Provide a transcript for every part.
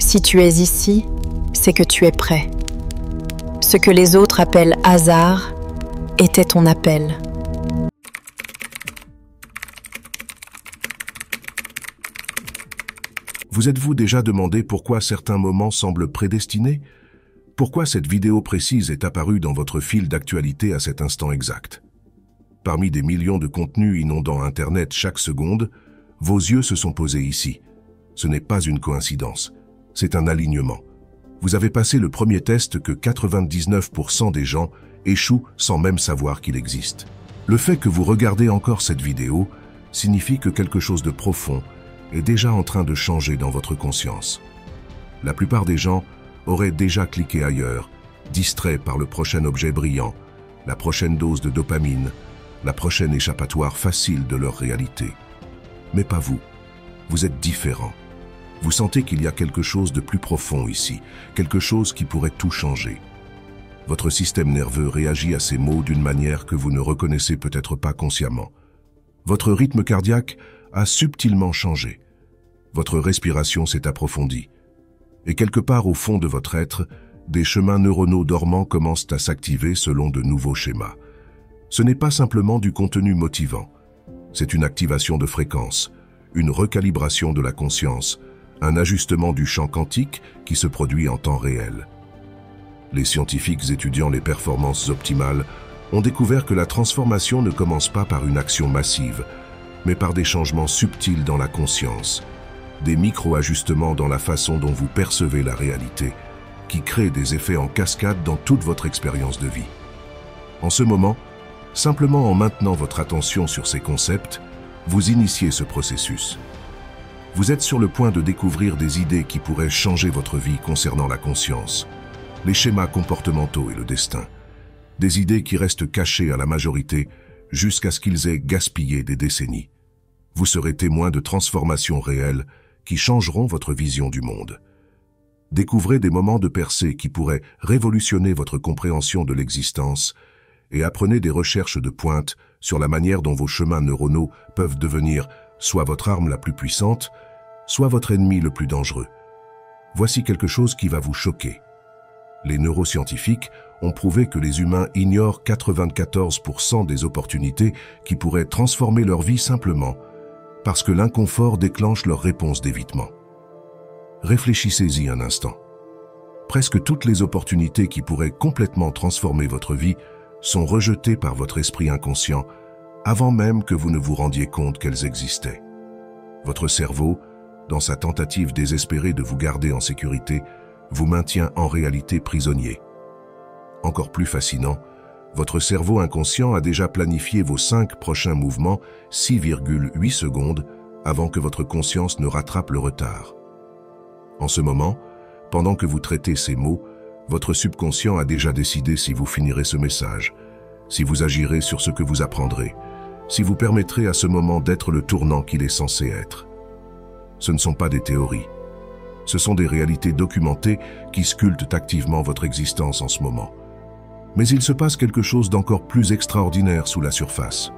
Si tu es ici, c'est que tu es prêt. Ce que les autres appellent hasard était ton appel. Vous êtes-vous déjà demandé pourquoi certains moments semblent prédestinés? Pourquoi cette vidéo précise est apparue dans votre fil d'actualité à cet instant exact? Parmi des millions de contenus inondant Internet chaque seconde, vos yeux se sont posés ici. Ce n'est pas une coïncidence, c'est un alignement. Vous avez passé le premier test que 99% des gens échouent sans même savoir qu'il existe. Le fait que vous regardez encore cette vidéo signifie que quelque chose de profond est déjà en train de changer dans votre conscience. La plupart des gens auraient déjà cliqué ailleurs, distraits par le prochain objet brillant, la prochaine dose de dopamine, la prochaine échappatoire facile de leur réalité. Mais pas vous. Vous êtes différent. Vous sentez qu'il y a quelque chose de plus profond ici, quelque chose qui pourrait tout changer. Votre système nerveux réagit à ces mots d'une manière que vous ne reconnaissez peut-être pas consciemment. Votre rythme cardiaque a subtilement changé. Votre respiration s'est approfondie. Et quelque part au fond de votre être, des chemins neuronaux dormants commencent à s'activer selon de nouveaux schémas. Ce n'est pas simplement du contenu motivant. C'est une activation de fréquence, une recalibration de la conscience, un ajustement du champ quantique qui se produit en temps réel. Les scientifiques étudiant les performances optimales ont découvert que la transformation ne commence pas par une action massive, mais par des changements subtils dans la conscience, des micro-ajustements dans la façon dont vous percevez la réalité, qui créent des effets en cascade dans toute votre expérience de vie. En ce moment, simplement en maintenant votre attention sur ces concepts, vous initiez ce processus. Vous êtes sur le point de découvrir des idées qui pourraient changer votre vie concernant la conscience, les schémas comportementaux et le destin. Des idées qui restent cachées à la majorité jusqu'à ce qu'ils aient gaspillé des décennies. Vous serez témoin de transformations réelles qui changeront votre vision du monde. Découvrez des moments de percée qui pourraient révolutionner votre compréhension de l'existence et apprenez des recherches de pointe sur la manière dont vos chemins neuronaux peuvent devenir soit votre arme la plus puissante, soit votre ennemi le plus dangereux. Voici quelque chose qui va vous choquer. Les neuroscientifiques ont prouvé que les humains ignorent 94% des opportunités qui pourraient transformer leur vie simplement parce que l'inconfort déclenche leur réponse d'évitement. Réfléchissez-y un instant. Presque toutes les opportunités qui pourraient complètement transformer votre vie sont rejetées par votre esprit inconscient avant même que vous ne vous rendiez compte qu'elles existaient. Votre cerveau, dans sa tentative désespérée de vous garder en sécurité, vous maintient en réalité prisonnier. Encore plus fascinant, votre cerveau inconscient a déjà planifié vos 5 prochains mouvements 6,8 secondes avant que votre conscience ne rattrape le retard. En ce moment, pendant que vous traitez ces mots, votre subconscient a déjà décidé si vous finirez ce message, si vous agirez sur ce que vous apprendrez, si vous permettrez à ce moment d'être le tournant qu'il est censé être. Ce ne sont pas des théories. Ce sont des réalités documentées qui sculptent activement votre existence en ce moment. Mais il se passe quelque chose d'encore plus extraordinaire sous la surface.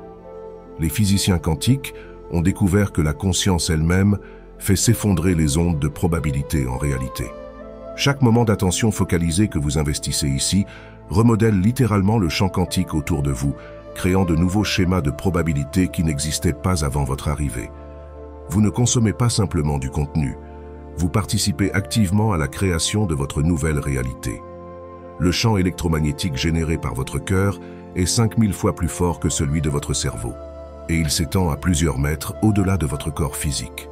Les physiciens quantiques ont découvert que la conscience elle-même fait s'effondrer les ondes de probabilité en réalité. Chaque moment d'attention focalisé que vous investissez ici remodèle littéralement le champ quantique autour de vous, créant de nouveaux schémas de probabilité qui n'existaient pas avant votre arrivée. Vous ne consommez pas simplement du contenu, vous participez activement à la création de votre nouvelle réalité. Le champ électromagnétique généré par votre cœur est 5000 fois plus fort que celui de votre cerveau, et il s'étend à plusieurs mètres au-delà de votre corps physique.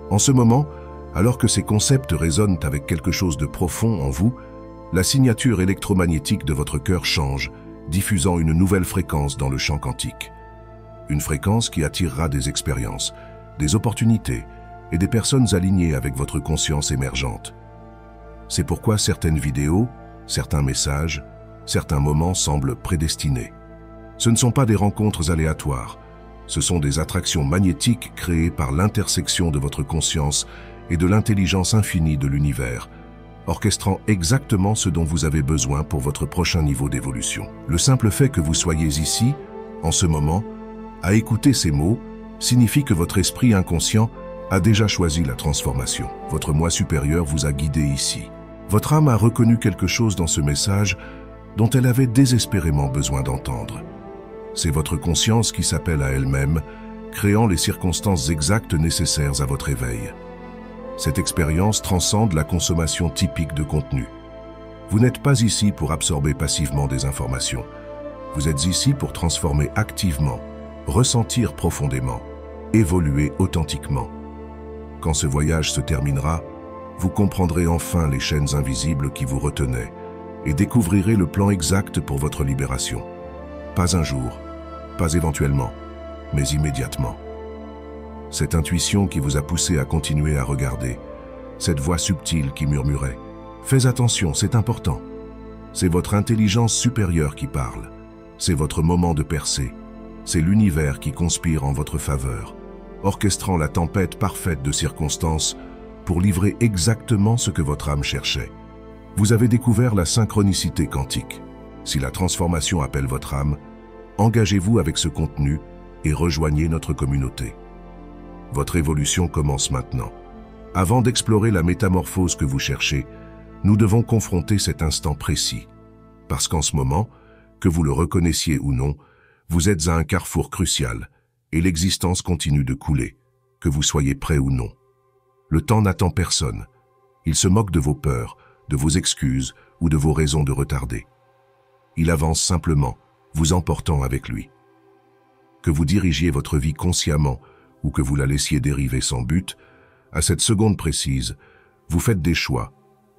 En ce moment, alors que ces concepts résonnent avec quelque chose de profond en vous, la signature électromagnétique de votre cœur change, diffusant une nouvelle fréquence dans le champ quantique. Une fréquence qui attirera des expériences, des opportunités et des personnes alignées avec votre conscience émergente. C'est pourquoi certaines vidéos, certains messages, certains moments semblent prédestinés. Ce ne sont pas des rencontres aléatoires, ce sont des attractions magnétiques créées par l'intersection de votre conscience et de l'intelligence infinie de l'univers, orchestrant exactement ce dont vous avez besoin pour votre prochain niveau d'évolution. Le simple fait que vous soyez ici, en ce moment, à écouter ces mots, signifie que votre esprit inconscient a déjà choisi la transformation. Votre moi supérieur vous a guidé ici. Votre âme a reconnu quelque chose dans ce message dont elle avait désespérément besoin d'entendre. C'est votre conscience qui s'appelle à elle-même, créant les circonstances exactes nécessaires à votre éveil. Cette expérience transcende la consommation typique de contenu. Vous n'êtes pas ici pour absorber passivement des informations. Vous êtes ici pour transformer activement, ressentir profondément, évoluer authentiquement. Quand ce voyage se terminera, vous comprendrez enfin les chaînes invisibles qui vous retenaient et découvrirez le plan exact pour votre libération. Pas un jour, pas éventuellement, mais immédiatement. Cette intuition qui vous a poussé à continuer à regarder, cette voix subtile qui murmurait « Fais attention, c'est important ». C'est votre intelligence supérieure qui parle. C'est votre moment de percée. C'est l'univers qui conspire en votre faveur, orchestrant la tempête parfaite de circonstances pour livrer exactement ce que votre âme cherchait. Vous avez découvert la synchronicité quantique. Si la transformation appelle votre âme, engagez-vous avec ce contenu et rejoignez notre communauté. Votre évolution commence maintenant. Avant d'explorer la métamorphose que vous cherchez, nous devons confronter cet instant précis. Parce qu'en ce moment, que vous le reconnaissiez ou non, vous êtes à un carrefour crucial et l'existence continue de couler, que vous soyez prêt ou non. Le temps n'attend personne. Il se moque de vos peurs, de vos excuses ou de vos raisons de retarder. Il avance simplement, vous emportant avec lui. Que vous dirigiez votre vie consciemment ou que vous la laissiez dériver sans but, à cette seconde précise, vous faites des choix,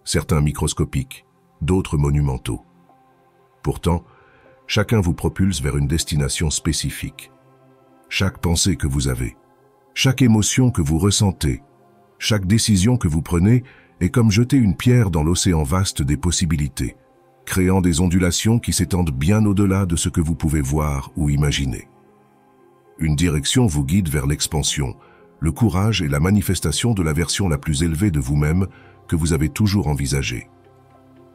certains microscopiques, d'autres monumentaux. Pourtant, chacun vous propulse vers une destination spécifique. Chaque pensée que vous avez, chaque émotion que vous ressentez, chaque décision que vous prenez est comme jeter une pierre dans l'océan vaste des possibilités, créant des ondulations qui s'étendent bien au-delà de ce que vous pouvez voir ou imaginer. Une direction vous guide vers l'expansion, le courage et la manifestation de la version la plus élevée de vous-même que vous avez toujours envisagée.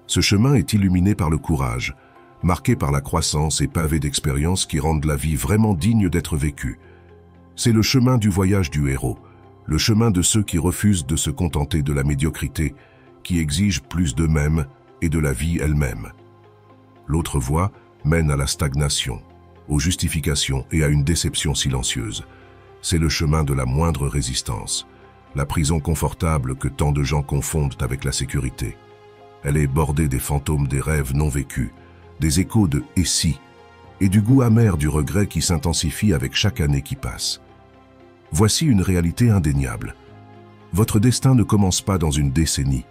Ce chemin est illuminé par le courage, marqué par la croissance et pavé d'expériences qui rendent la vie vraiment digne d'être vécue. C'est le chemin du voyage du héros, le chemin de ceux qui refusent de se contenter de la médiocrité, qui exigent plus d'eux-mêmes et de la vie elle-même. L'autre voie mène à la stagnation, aux justifications et à une déception silencieuse. C'est le chemin de la moindre résistance, la prison confortable que tant de gens confondent avec la sécurité. Elle est bordée des fantômes des rêves non vécus, des échos de « et si » et du goût amer du regret qui s'intensifie avec chaque année qui passe. Voici une réalité indéniable. Votre destin ne commence pas dans une décennie.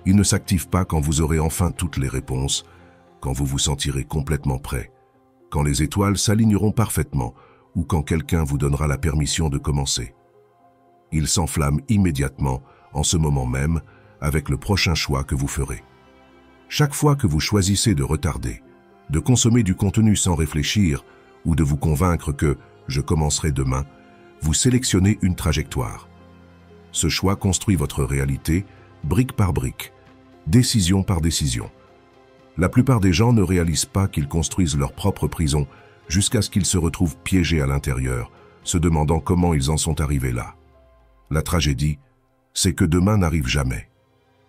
Il ne s'active pas quand vous aurez enfin toutes les réponses, quand vous vous sentirez complètement prêt, quand les étoiles s'aligneront parfaitement ou quand quelqu'un vous donnera la permission de commencer. Il s'enflamme immédiatement, en ce moment même, avec le prochain choix que vous ferez. Chaque fois que vous choisissez de retarder, de consommer du contenu sans réfléchir ou de vous convaincre que « je commencerai demain », vous sélectionnez une trajectoire. Ce choix construit votre réalité, brique par brique, décision par décision. La plupart des gens ne réalisent pas qu'ils construisent leur propre prison jusqu'à ce qu'ils se retrouvent piégés à l'intérieur, se demandant comment ils en sont arrivés là. La tragédie, c'est que demain n'arrive jamais.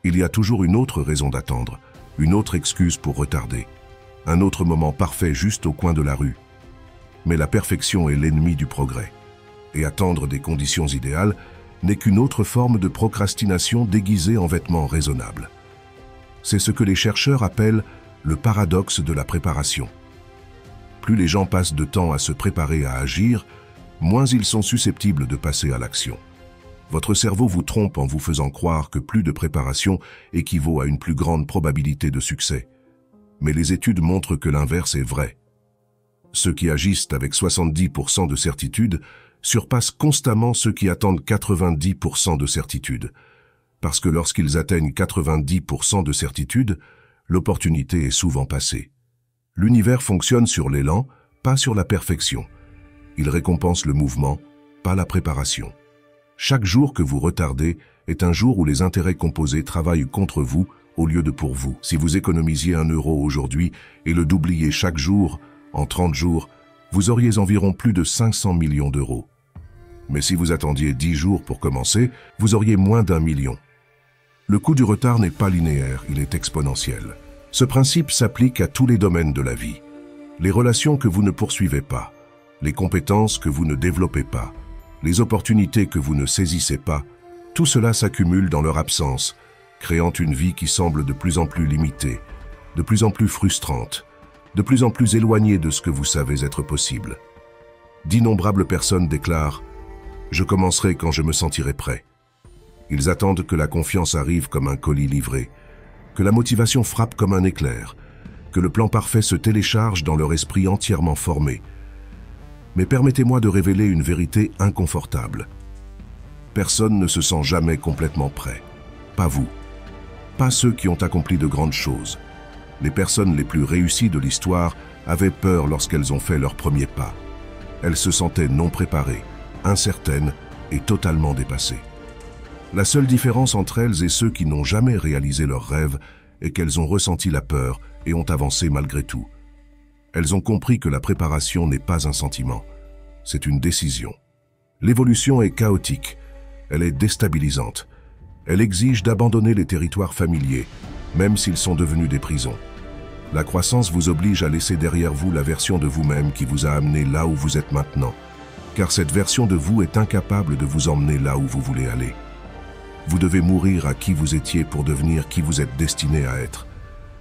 Il y a toujours une autre raison d'attendre, une autre excuse pour retarder, un autre moment parfait juste au coin de la rue. Mais la perfection est l'ennemi du progrès. Et attendre des conditions idéales n'est qu'une autre forme de procrastination déguisée en vêtements raisonnables. C'est ce que les chercheurs appellent le paradoxe de la préparation. Plus les gens passent de temps à se préparer à agir, moins ils sont susceptibles de passer à l'action. Votre cerveau vous trompe en vous faisant croire que plus de préparation équivaut à une plus grande probabilité de succès. Mais les études montrent que l'inverse est vrai. Ceux qui agissent avec 70% de certitude surpassent constamment ceux qui attendent 90% de certitude. Parce que lorsqu'ils atteignent 90% de certitude, l'opportunité est souvent passée. L'univers fonctionne sur l'élan, pas sur la perfection. Il récompense le mouvement, pas la préparation. Chaque jour que vous retardez est un jour où les intérêts composés travaillent contre vous au lieu de pour vous. Si vous économisiez 1 euro aujourd'hui et le doubliez chaque jour, en 30 jours, vous auriez environ plus de 500 millions d'euros. Mais si vous attendiez 10 jours pour commencer, vous auriez moins d'1 million. Le coût du retard n'est pas linéaire, il est exponentiel. Ce principe s'applique à tous les domaines de la vie. Les relations que vous ne poursuivez pas, les compétences que vous ne développez pas, les opportunités que vous ne saisissez pas, tout cela s'accumule dans leur absence, créant une vie qui semble de plus en plus limitée, de plus en plus frustrante, de plus en plus éloignée de ce que vous savez être possible. D'innombrables personnes déclarent « Je commencerai quand je me sentirai prêt ». Ils attendent que la confiance arrive comme un colis livré, que la motivation frappe comme un éclair, que le plan parfait se télécharge dans leur esprit entièrement formé. Mais permettez-moi de révéler une vérité inconfortable. Personne ne se sent jamais complètement prêt. Pas vous. Pas ceux qui ont accompli de grandes choses. Les personnes les plus réussies de l'histoire avaient peur lorsqu'elles ont fait leurs premiers pas. Elles se sentaient non préparées, incertaines et totalement dépassées. La seule différence entre elles et ceux qui n'ont jamais réalisé leurs rêves est qu'elles ont ressenti la peur et ont avancé malgré tout. Elles ont compris que la préparation n'est pas un sentiment, c'est une décision. L'évolution est chaotique, elle est déstabilisante. Elle exige d'abandonner les territoires familiers, même s'ils sont devenus des prisons. La croissance vous oblige à laisser derrière vous la version de vous-même qui vous a amené là où vous êtes maintenant, car cette version de vous est incapable de vous emmener là où vous voulez aller. Vous devez mourir à qui vous étiez pour devenir qui vous êtes destiné à être.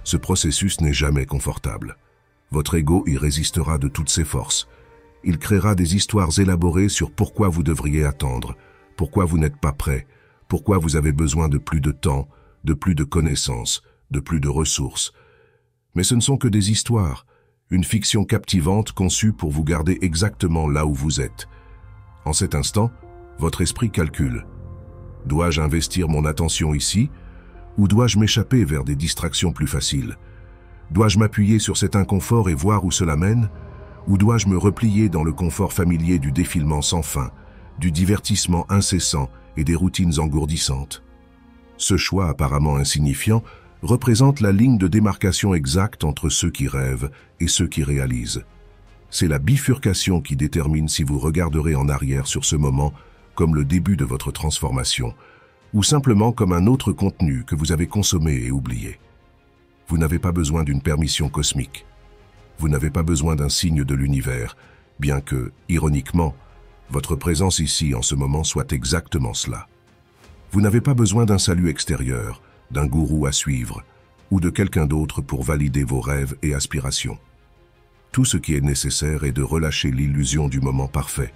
Ce processus n'est jamais confortable. Votre ego y résistera de toutes ses forces. Il créera des histoires élaborées sur pourquoi vous devriez attendre, pourquoi vous n'êtes pas prêt, pourquoi vous avez besoin de plus de temps, de plus de connaissances, de plus de ressources. Mais ce ne sont que des histoires, une fiction captivante conçue pour vous garder exactement là où vous êtes. En cet instant, votre esprit calcule. Dois-je investir mon attention ici, ou dois-je m'échapper vers des distractions plus faciles? Dois-je m'appuyer sur cet inconfort et voir où cela mène, ou dois-je me replier dans le confort familier du défilement sans fin, du divertissement incessant et des routines engourdissantes? Ce choix apparemment insignifiant représente la ligne de démarcation exacte entre ceux qui rêvent et ceux qui réalisent. C'est la bifurcation qui détermine si vous regarderez en arrière sur ce moment comme le début de votre transformation, ou simplement comme un autre contenu que vous avez consommé et oublié. Vous n'avez pas besoin d'une permission cosmique. Vous n'avez pas besoin d'un signe de l'univers, bien que, ironiquement, votre présence ici en ce moment soit exactement cela. Vous n'avez pas besoin d'un salut extérieur, d'un gourou à suivre, ou de quelqu'un d'autre pour valider vos rêves et aspirations. Tout ce qui est nécessaire est de relâcher l'illusion du moment parfait,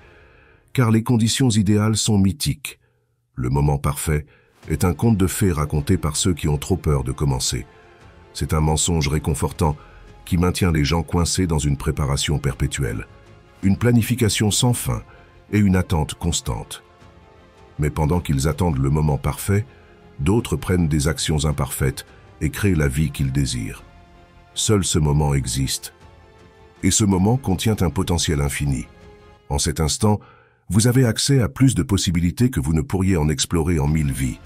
car les conditions idéales sont mythiques. Le moment parfait est un conte de fées raconté par ceux qui ont trop peur de commencer. C'est un mensonge réconfortant qui maintient les gens coincés dans une préparation perpétuelle, une planification sans fin et une attente constante. Mais pendant qu'ils attendent le moment parfait, d'autres prennent des actions imparfaites et créent la vie qu'ils désirent. Seul ce moment existe. Et ce moment contient un potentiel infini. En cet instant, vous avez accès à plus de possibilités que vous ne pourriez en explorer en 1000 vies.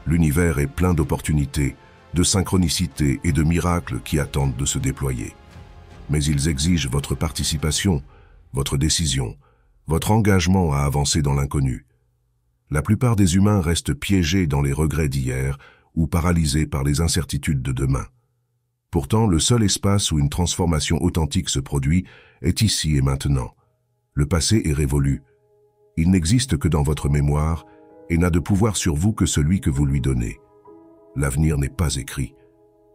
L'univers est plein d'opportunités, de synchronicités et de miracles qui attendent de se déployer. Mais ils exigent votre participation, votre décision, votre engagement à avancer dans l'inconnu. La plupart des humains restent piégés dans les regrets d'hier ou paralysés par les incertitudes de demain. Pourtant, le seul espace où une transformation authentique se produit est ici et maintenant. Le passé est révolu. Il n'existe que dans votre mémoire et n'a de pouvoir sur vous que celui que vous lui donnez. L'avenir n'est pas écrit.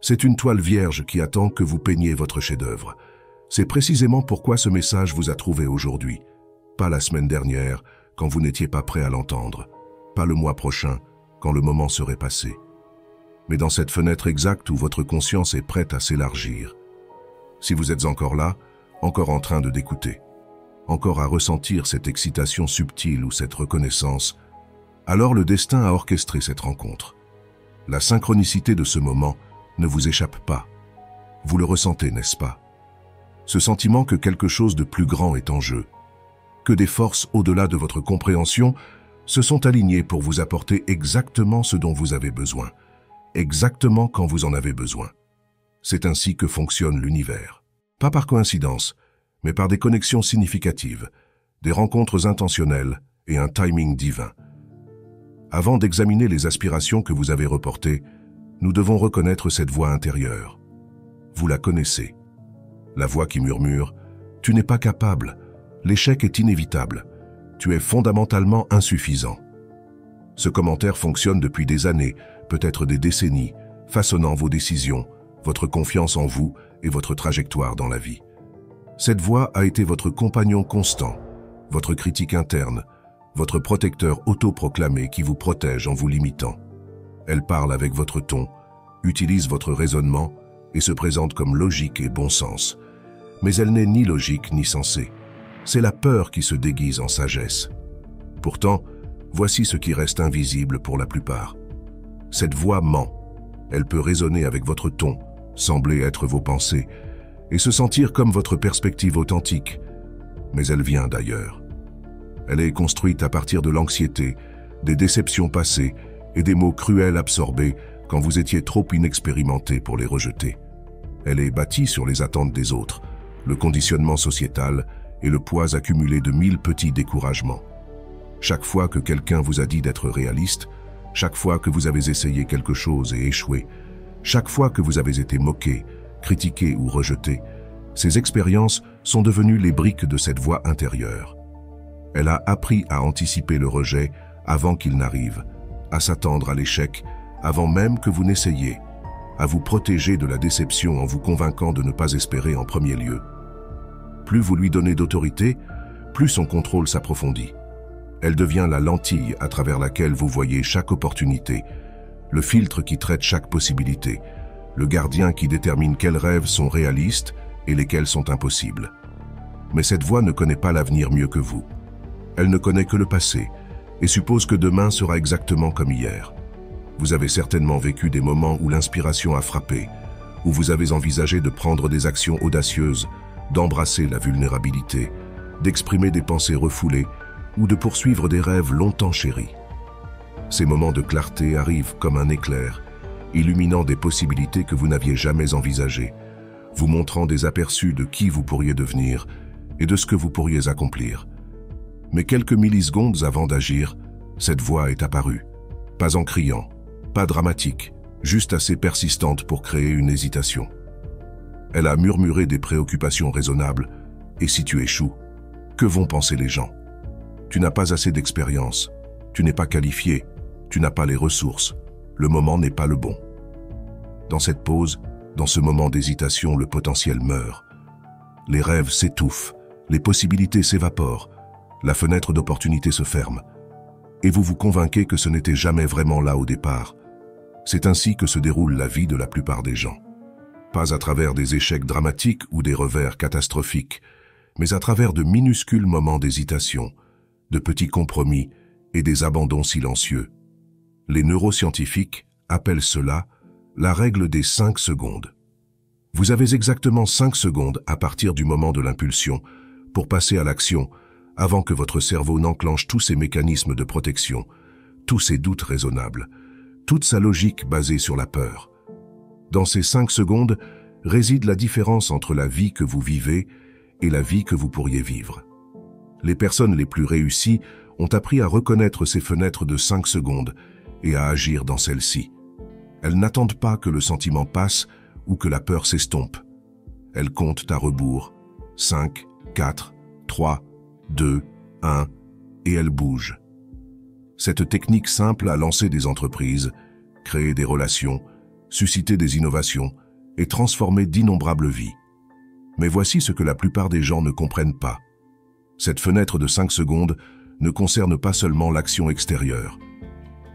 C'est une toile vierge qui attend que vous peigniez votre chef-d'œuvre. C'est précisément pourquoi ce message vous a trouvé aujourd'hui. Pas la semaine dernière, quand vous n'étiez pas prêt à l'entendre. Pas le mois prochain, quand le moment serait passé. Mais dans cette fenêtre exacte où votre conscience est prête à s'élargir. Si vous êtes encore là, encore en train de d'écouter, encore à ressentir cette excitation subtile ou cette reconnaissance, alors le destin a orchestré cette rencontre. La synchronicité de ce moment ne vous échappe pas. Vous le ressentez, n'est-ce pas? Ce sentiment que quelque chose de plus grand est en jeu, que des forces au-delà de votre compréhension se sont alignées pour vous apporter exactement ce dont vous avez besoin, exactement quand vous en avez besoin. C'est ainsi que fonctionne l'univers. Pas par coïncidence, mais par des connexions significatives, des rencontres intentionnelles et un timing divin. Avant d'examiner les aspirations que vous avez reportées, nous devons reconnaître cette voix intérieure. Vous la connaissez. La voix qui murmure « Tu n'es pas capable, l'échec est inévitable, tu es fondamentalement insuffisant ». Ce commentaire fonctionne depuis des années, peut-être des décennies, façonnant vos décisions, votre confiance en vous et votre trajectoire dans la vie. Cette voix a été votre compagnon constant, votre critique interne, votre protecteur autoproclamé qui vous protège en vous limitant. Elle parle avec votre ton, utilise votre raisonnement et se présente comme logique et bon sens. Mais elle n'est ni logique ni sensée. C'est la peur qui se déguise en sagesse. Pourtant, voici ce qui reste invisible pour la plupart. Cette voix ment. Elle peut résonner avec votre ton, sembler être vos pensées, et se sentir comme votre perspective authentique. Mais elle vient d'ailleurs. Elle est construite à partir de l'anxiété, des déceptions passées et des mots cruels absorbés quand vous étiez trop inexpérimenté pour les rejeter. Elle est bâtie sur les attentes des autres, le conditionnement sociétal et le poids accumulé de 1000 petits découragements. Chaque fois que quelqu'un vous a dit d'être réaliste, chaque fois que vous avez essayé quelque chose et échoué, chaque fois que vous avez été moqué, critiqué ou rejeté, ces expériences sont devenues les briques de cette voix intérieure. Elle a appris à anticiper le rejet avant qu'il n'arrive, à s'attendre à l'échec avant même que vous n'essayiez, à vous protéger de la déception en vous convainquant de ne pas espérer en premier lieu. Plus vous lui donnez d'autorité, plus son contrôle s'approfondit. Elle devient la lentille à travers laquelle vous voyez chaque opportunité, le filtre qui traite chaque possibilité, le gardien qui détermine quels rêves sont réalistes et lesquels sont impossibles. Mais cette voix ne connaît pas l'avenir mieux que vous. Elle ne connaît que le passé et suppose que demain sera exactement comme hier. Vous avez certainement vécu des moments où l'inspiration a frappé, où vous avez envisagé de prendre des actions audacieuses, d'embrasser la vulnérabilité, d'exprimer des pensées refoulées ou de poursuivre des rêves longtemps chéris. Ces moments de clarté arrivent comme un éclair, illuminant des possibilités que vous n'aviez jamais envisagées, vous montrant des aperçus de qui vous pourriez devenir et de ce que vous pourriez accomplir. Mais quelques millisecondes avant d'agir, cette voix est apparue. Pas en criant, pas dramatique, juste assez persistante pour créer une hésitation. Elle a murmuré des préoccupations raisonnables. Et si tu échoues, que vont penser les gens? Tu n'as pas assez d'expérience, tu n'es pas qualifié, tu n'as pas les ressources, le moment n'est pas le bon. Dans cette pause, dans ce moment d'hésitation, le potentiel meurt. Les rêves s'étouffent, les possibilités s'évaporent, la fenêtre d'opportunité se ferme. Et vous vous convainquez que ce n'était jamais vraiment là au départ. C'est ainsi que se déroule la vie de la plupart des gens. Pas à travers des échecs dramatiques ou des revers catastrophiques, mais à travers de minuscules moments d'hésitation, de petits compromis et des abandons silencieux. Les neuroscientifiques appellent cela la règle des 5 secondes. Vous avez exactement 5 secondes à partir du moment de l'impulsion pour passer à l'action avant que votre cerveau n'enclenche tous ses mécanismes de protection, tous ses doutes raisonnables, toute sa logique basée sur la peur. Dans ces 5 secondes réside la différence entre la vie que vous vivez et la vie que vous pourriez vivre. Les personnes les plus réussies ont appris à reconnaître ces fenêtres de 5 secondes et à agir dans celles-ci. Elles n'attendent pas que le sentiment passe ou que la peur s'estompe. Elles comptent à rebours. 5, 4, 3, 2, 1, et elles bougent. Cette technique simple a lancé des entreprises, créé des relations, suscité des innovations et transformé d'innombrables vies. Mais voici ce que la plupart des gens ne comprennent pas. Cette fenêtre de 5 secondes ne concerne pas seulement l'action extérieure.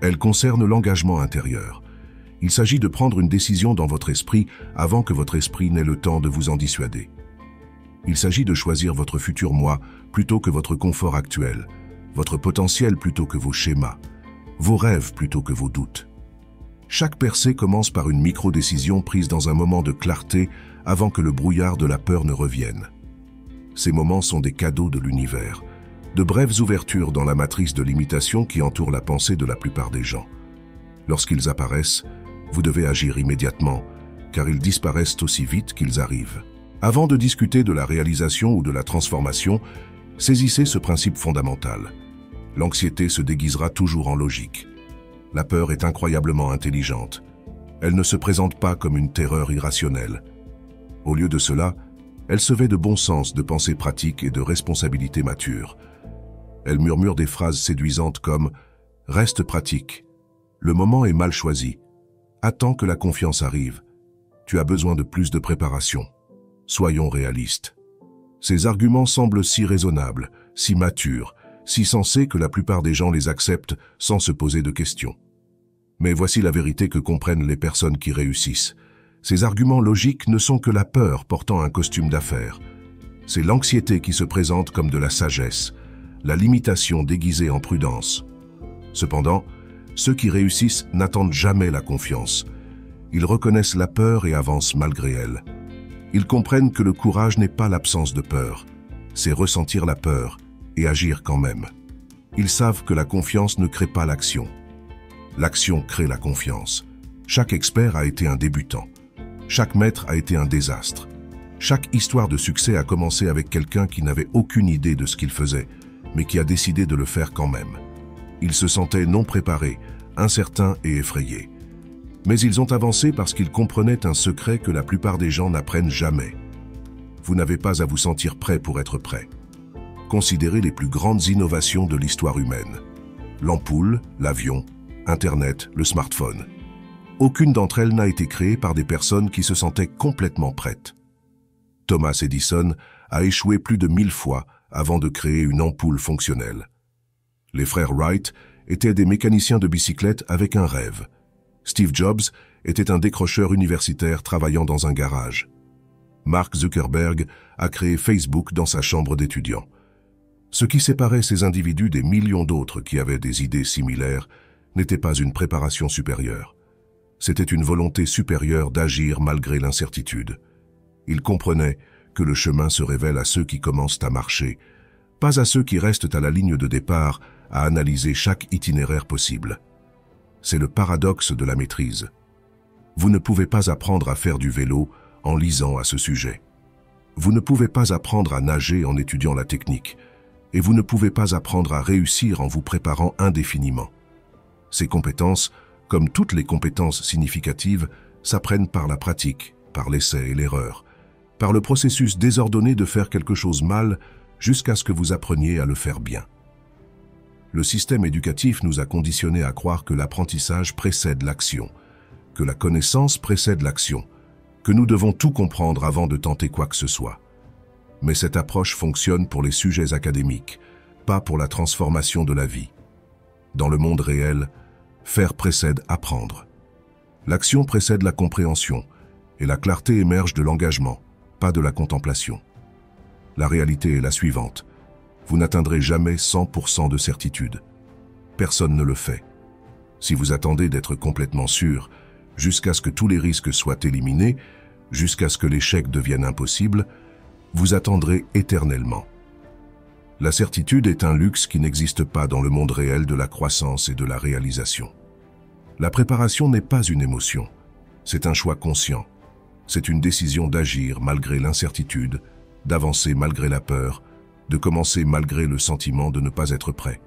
Elle concerne l'engagement intérieur. Il s'agit de prendre une décision dans votre esprit avant que votre esprit n'ait le temps de vous en dissuader. Il s'agit de choisir votre futur moi plutôt que votre confort actuel, votre potentiel plutôt que vos schémas, vos rêves plutôt que vos doutes. Chaque percée commence par une micro-décision prise dans un moment de clarté avant que le brouillard de la peur ne revienne. Ces moments sont des cadeaux de l'univers, de brèves ouvertures dans la matrice de limitation qui entoure la pensée de la plupart des gens. Lorsqu'ils apparaissent, vous devez agir immédiatement, car ils disparaissent aussi vite qu'ils arrivent. Avant de discuter de la réalisation ou de la transformation, saisissez ce principe fondamental. L'anxiété se déguisera toujours en logique. La peur est incroyablement intelligente. Elle ne se présente pas comme une terreur irrationnelle. Au lieu de cela, elle se vêt de bon sens, de pensée pratique et de responsabilité mature. Elle murmure des phrases séduisantes comme « Reste pratique. Le moment est mal choisi. Attends que la confiance arrive. Tu as besoin de plus de préparation. Soyons réalistes. » Ces arguments semblent si raisonnables, si matures, si sensés que la plupart des gens les acceptent sans se poser de questions. Mais voici la vérité que comprennent les personnes qui réussissent. Ces arguments logiques ne sont que la peur portant un costume d'affaires. C'est l'anxiété qui se présente comme de la sagesse, la limitation déguisée en prudence. Cependant, ceux qui réussissent n'attendent jamais la confiance. Ils reconnaissent la peur et avancent malgré elle. Ils comprennent que le courage n'est pas l'absence de peur, c'est ressentir la peur et agir quand même. Ils savent que la confiance ne crée pas l'action. L'action crée la confiance. Chaque expert a été un débutant. Chaque maître a été un désastre. Chaque histoire de succès a commencé avec quelqu'un qui n'avait aucune idée de ce qu'il faisait, mais qui a décidé de le faire quand même. Ils se sentaient non préparés, incertains et effrayés. Mais ils ont avancé parce qu'ils comprenaient un secret que la plupart des gens n'apprennent jamais. Vous n'avez pas à vous sentir prêt pour être prêt. Considérez les plus grandes innovations de l'histoire humaine. L'ampoule, l'avion, Internet, le smartphone. Aucune d'entre elles n'a été créée par des personnes qui se sentaient complètement prêtes. Thomas Edison a échoué plus de 1000 fois avant de créer une ampoule fonctionnelle. Les frères Wright étaient des mécaniciens de bicyclette avec un rêve. Steve Jobs était un décrocheur universitaire travaillant dans un garage. Mark Zuckerberg a créé Facebook dans sa chambre d'étudiant. Ce qui séparait ces individus des millions d'autres qui avaient des idées similaires n'était pas une préparation supérieure. C'était une volonté supérieure d'agir malgré l'incertitude. Ils comprenaient que le chemin se révèle à ceux qui commencent à marcher, pas à ceux qui restent à la ligne de départ à analyser chaque itinéraire possible. C'est le paradoxe de la maîtrise. Vous ne pouvez pas apprendre à faire du vélo en lisant à ce sujet. Vous ne pouvez pas apprendre à nager en étudiant la technique, et vous ne pouvez pas apprendre à réussir en vous préparant indéfiniment. Ces compétences, comme toutes les compétences significatives, s'apprennent par la pratique, par l'essai et l'erreur, par le processus désordonné de faire quelque chose mal jusqu'à ce que vous appreniez à le faire bien. Le système éducatif nous a conditionnés à croire que l'apprentissage précède l'action, que la connaissance précède l'action, que nous devons tout comprendre avant de tenter quoi que ce soit. Mais cette approche fonctionne pour les sujets académiques, pas pour la transformation de la vie. Dans le monde réel, faire précède apprendre. L'action précède la compréhension, et la clarté émerge de l'engagement, pas de la contemplation. La réalité est la suivante. Vous n'atteindrez jamais 100% de certitude. Personne ne le fait. Si vous attendez d'être complètement sûr, jusqu'à ce que tous les risques soient éliminés, jusqu'à ce que l'échec devienne impossible, vous attendrez éternellement. La certitude est un luxe qui n'existe pas dans le monde réel de la croissance et de la réalisation. La préparation n'est pas une émotion, c'est un choix conscient. C'est une décision d'agir malgré l'incertitude, d'avancer malgré la peur, de commencer malgré le sentiment de ne pas être prêt.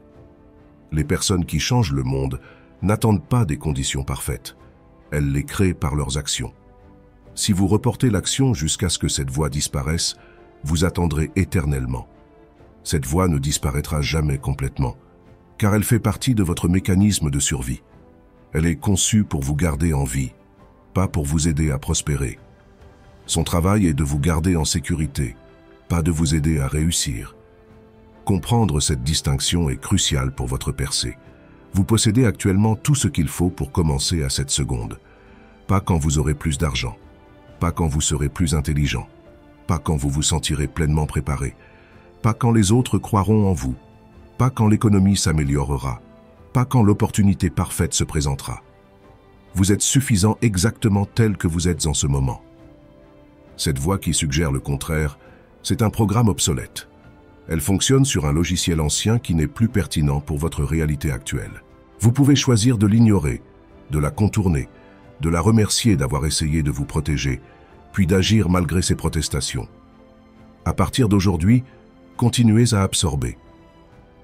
Les personnes qui changent le monde n'attendent pas des conditions parfaites. Elles les créent par leurs actions. Si vous reportez l'action jusqu'à ce que cette voie disparaisse, vous attendrez éternellement. Cette voie ne disparaîtra jamais complètement, car elle fait partie de votre mécanisme de survie. Elle est conçue pour vous garder en vie, pas pour vous aider à prospérer. Son travail est de vous garder en sécurité, pas de vous aider à réussir. Comprendre cette distinction est crucial pour votre percée. Vous possédez actuellement tout ce qu'il faut pour commencer à cette seconde. Pas quand vous aurez plus d'argent, pas quand vous serez plus intelligent, pas quand vous vous sentirez pleinement préparé, pas quand les autres croiront en vous, pas quand l'économie s'améliorera, pas quand l'opportunité parfaite se présentera. Vous êtes suffisant exactement tel que vous êtes en ce moment. Cette voix qui suggère le contraire, c'est un programme obsolète. Elle fonctionne sur un logiciel ancien qui n'est plus pertinent pour votre réalité actuelle. Vous pouvez choisir de l'ignorer, de la contourner, de la remercier d'avoir essayé de vous protéger, puis d'agir malgré ses protestations. À partir d'aujourd'hui, continuez à absorber.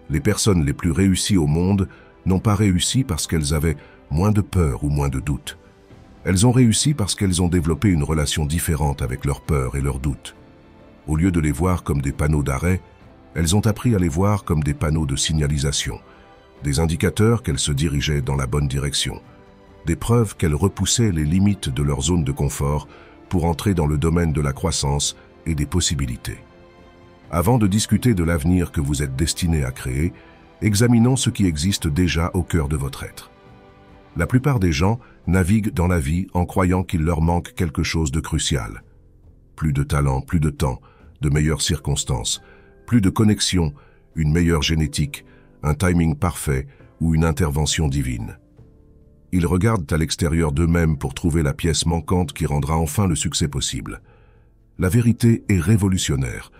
Les personnes les plus réussies au monde n'ont pas réussi parce qu'elles avaient moins de peur ou moins de doutes. Elles ont réussi parce qu'elles ont développé une relation différente avec leurs peurs et leurs doutes. Au lieu de les voir comme des panneaux d'arrêt, elles ont appris à les voir comme des panneaux de signalisation, des indicateurs qu'elles se dirigeaient dans la bonne direction, des preuves qu'elles repoussaient les limites de leur zone de confort pour entrer dans le domaine de la croissance et des possibilités. Avant de discuter de l'avenir que vous êtes destiné à créer, examinons ce qui existe déjà au cœur de votre être. La plupart des gens naviguent dans la vie en croyant qu'il leur manque quelque chose de crucial. Plus de talent, plus de temps, de meilleures circonstances, plus de connexion, une meilleure génétique, un timing parfait ou une intervention divine. Ils regardent à l'extérieur d'eux-mêmes pour trouver la pièce manquante qui rendra enfin le succès possible. La vérité est révolutionnaire.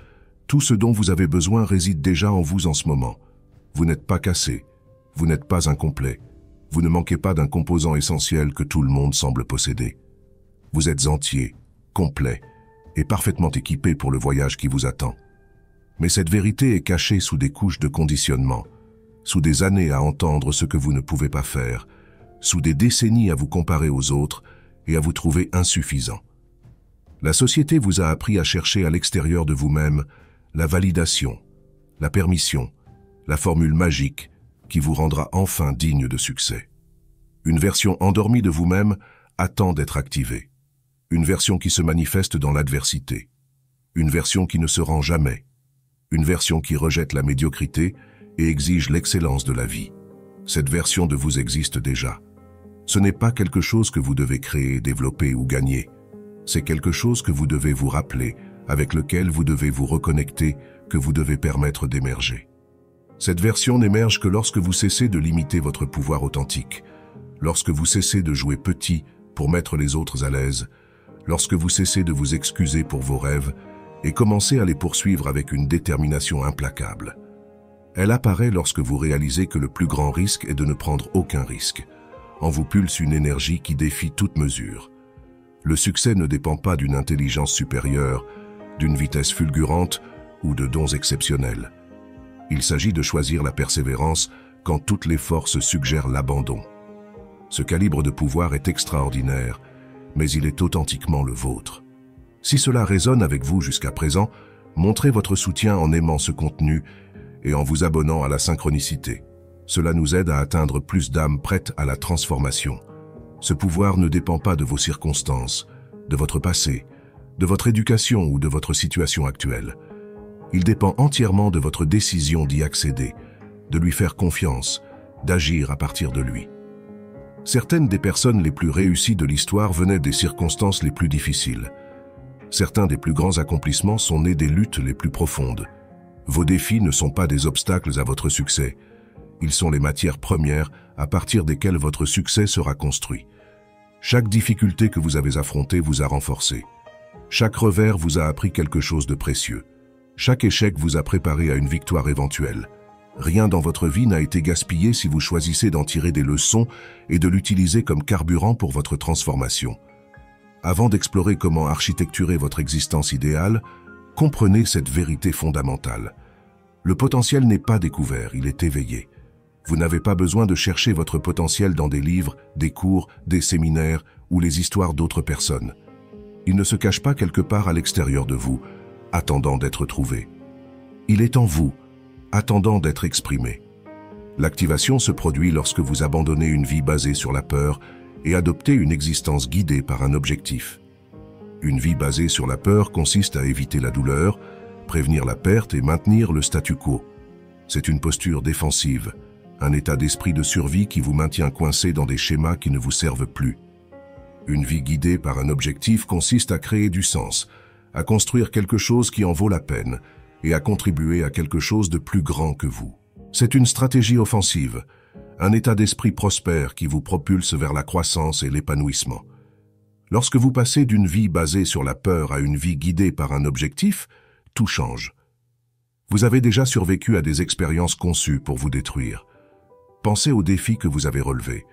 Tout ce dont vous avez besoin réside déjà en vous en ce moment. Vous n'êtes pas cassé, vous n'êtes pas incomplet, vous ne manquez pas d'un composant essentiel que tout le monde semble posséder. Vous êtes entier, complet et parfaitement équipé pour le voyage qui vous attend. Mais cette vérité est cachée sous des couches de conditionnement, sous des années à entendre ce que vous ne pouvez pas faire, sous des décennies à vous comparer aux autres et à vous trouver insuffisant. La société vous a appris à chercher à l'extérieur de vous-même la validation, la permission, la formule magique qui vous rendra enfin digne de succès. Une version endormie de vous-même attend d'être activée. Une version qui se manifeste dans l'adversité. Une version qui ne se rend jamais. Une version qui rejette la médiocrité et exige l'excellence de la vie. Cette version de vous existe déjà. Ce n'est pas quelque chose que vous devez créer, développer ou gagner. C'est quelque chose que vous devez vous rappeler, avec lequel vous devez vous reconnecter, que vous devez permettre d'émerger. Cette version n'émerge que lorsque vous cessez de limiter votre pouvoir authentique, lorsque vous cessez de jouer petit pour mettre les autres à l'aise, lorsque vous cessez de vous excuser pour vos rêves et commencez à les poursuivre avec une détermination implacable. Elle apparaît lorsque vous réalisez que le plus grand risque est de ne prendre aucun risque. En vous pulse une énergie qui défie toute mesure. Le succès ne dépend pas d'une intelligence supérieure, d'une vitesse fulgurante ou de dons exceptionnels. Il s'agit de choisir la persévérance quand toutes les forces suggèrent l'abandon. Ce calibre de pouvoir est extraordinaire, mais il est authentiquement le vôtre. Si cela résonne avec vous jusqu'à présent, montrez votre soutien en aimant ce contenu et en vous abonnant à la synchronicité. Cela nous aide à atteindre plus d'âmes prêtes à la transformation. Ce pouvoir ne dépend pas de vos circonstances, de votre passé, de votre éducation ou de votre situation actuelle. Il dépend entièrement de votre décision d'y accéder, de lui faire confiance, d'agir à partir de lui. Certaines des personnes les plus réussies de l'histoire venaient des circonstances les plus difficiles. Certains des plus grands accomplissements sont nés des luttes les plus profondes. Vos défis ne sont pas des obstacles à votre succès. Ils sont les matières premières à partir desquelles votre succès sera construit. Chaque difficulté que vous avez affrontée vous a renforcé. Chaque revers vous a appris quelque chose de précieux. Chaque échec vous a préparé à une victoire éventuelle. Rien dans votre vie n'a été gaspillé si vous choisissez d'en tirer des leçons et de l'utiliser comme carburant pour votre transformation. Avant d'explorer comment architecturer votre existence idéale, comprenez cette vérité fondamentale. Le potentiel n'est pas découvert, il est éveillé. Vous n'avez pas besoin de chercher votre potentiel dans des livres, des cours, des séminaires ou les histoires d'autres personnes. Il ne se cache pas quelque part à l'extérieur de vous, attendant d'être trouvé. Il est en vous, attendant d'être exprimé. L'activation se produit lorsque vous abandonnez une vie basée sur la peur et adoptez une existence guidée par un objectif. Une vie basée sur la peur consiste à éviter la douleur, prévenir la perte et maintenir le statu quo. C'est une posture défensive, un état d'esprit de survie qui vous maintient coincé dans des schémas qui ne vous servent plus. Une vie guidée par un objectif consiste à créer du sens, à construire quelque chose qui en vaut la peine et à contribuer à quelque chose de plus grand que vous. C'est une stratégie offensive, un état d'esprit prospère qui vous propulse vers la croissance et l'épanouissement. Lorsque vous passez d'une vie basée sur la peur à une vie guidée par un objectif, tout change. Vous avez déjà survécu à des expériences conçues pour vous détruire. Pensez aux défis que vous avez relevés,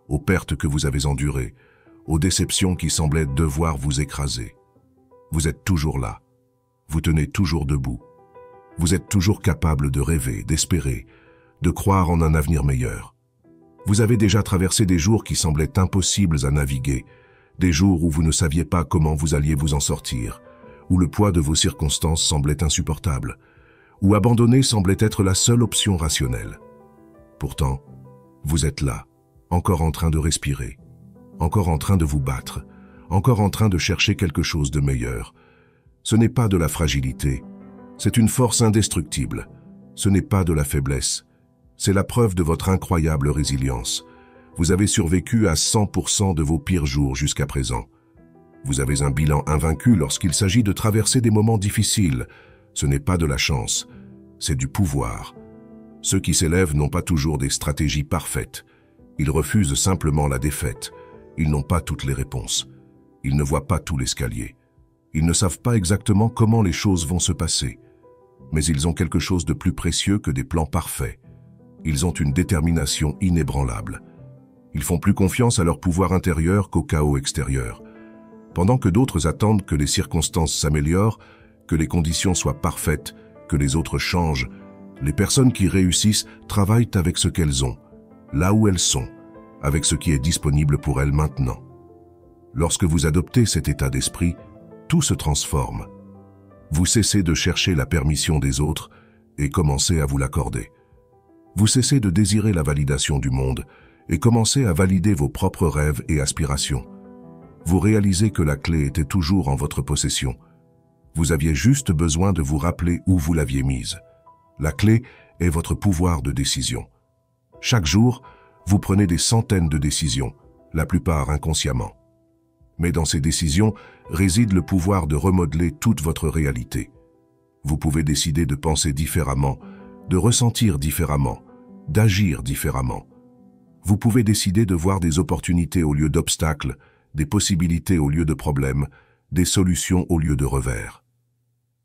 aux pertes que vous avez endurées, aux déceptions qui semblaient devoir vous écraser. Vous êtes toujours là. Vous tenez toujours debout. Vous êtes toujours capable de rêver, d'espérer, de croire en un avenir meilleur. Vous avez déjà traversé des jours qui semblaient impossibles à naviguer, des jours où vous ne saviez pas comment vous alliez vous en sortir, où le poids de vos circonstances semblait insupportable, où abandonner semblait être la seule option rationnelle. Pourtant, vous êtes là, encore en train de respirer, encore en train de vous battre, encore en train de chercher quelque chose de meilleur. Ce n'est pas de la fragilité, c'est une force indestructible. Ce n'est pas de la faiblesse, c'est la preuve de votre incroyable résilience. Vous avez survécu à 100% de vos pires jours jusqu'à présent. Vous avez un bilan invaincu lorsqu'il s'agit de traverser des moments difficiles. Ce n'est pas de la chance, c'est du pouvoir. Ceux qui s'élèvent n'ont pas toujours des stratégies parfaites. Ils refusent simplement la défaite. Ils n'ont pas toutes les réponses. Ils ne voient pas tout l'escalier. Ils ne savent pas exactement comment les choses vont se passer. Mais ils ont quelque chose de plus précieux que des plans parfaits. Ils ont une détermination inébranlable. Ils font plus confiance à leur pouvoir intérieur qu'au chaos extérieur. Pendant que d'autres attendent que les circonstances s'améliorent, que les conditions soient parfaites, que les autres changent, les personnes qui réussissent travaillent avec ce qu'elles ont, là où elles sont, avec ce qui est disponible pour elles maintenant. Lorsque vous adoptez cet état d'esprit, tout se transforme. Vous cessez de chercher la permission des autres et commencez à vous l'accorder. Vous cessez de désirer la validation du monde et commencez à valider vos propres rêves et aspirations. Vous réalisez que la clé était toujours en votre possession. Vous aviez juste besoin de vous rappeler où vous l'aviez mise. La clé est votre pouvoir de décision. Chaque jour, vous prenez des centaines de décisions, la plupart inconsciemment. Mais dans ces décisions réside le pouvoir de remodeler toute votre réalité. Vous pouvez décider de penser différemment, de ressentir différemment, d'agir différemment. Vous pouvez décider de voir des opportunités au lieu d'obstacles, des possibilités au lieu de problèmes, des solutions au lieu de revers.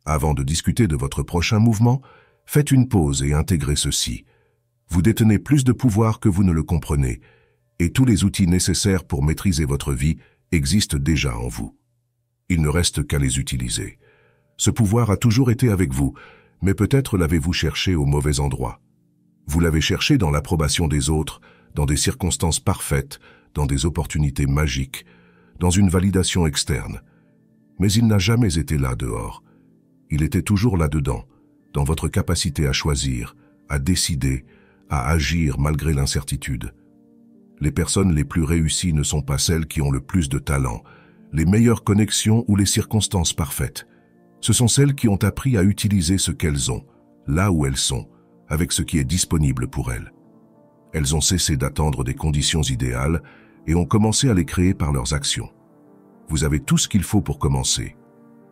Avant de discuter de votre prochain mouvement, faites une pause et intégrez ceci. Vous détenez plus de pouvoir que vous ne le comprenez, et tous les outils nécessaires pour maîtriser votre vie existent déjà en vous. Il ne reste qu'à les utiliser. Ce pouvoir a toujours été avec vous, mais peut-être l'avez-vous cherché au mauvais endroit. Vous l'avez cherché dans l'approbation des autres, dans des circonstances parfaites, dans des opportunités magiques, dans une validation externe. Mais il n'a jamais été là dehors. Il était toujours là-dedans, dans votre capacité à choisir, à décider, à agir malgré l'incertitude. Les personnes les plus réussies ne sont pas celles qui ont le plus de talent, les meilleures connexions ou les circonstances parfaites. Ce sont celles qui ont appris à utiliser ce qu'elles ont, là où elles sont, avec ce qui est disponible pour elles. Elles ont cessé d'attendre des conditions idéales et ont commencé à les créer par leurs actions. Vous avez tout ce qu'il faut pour commencer.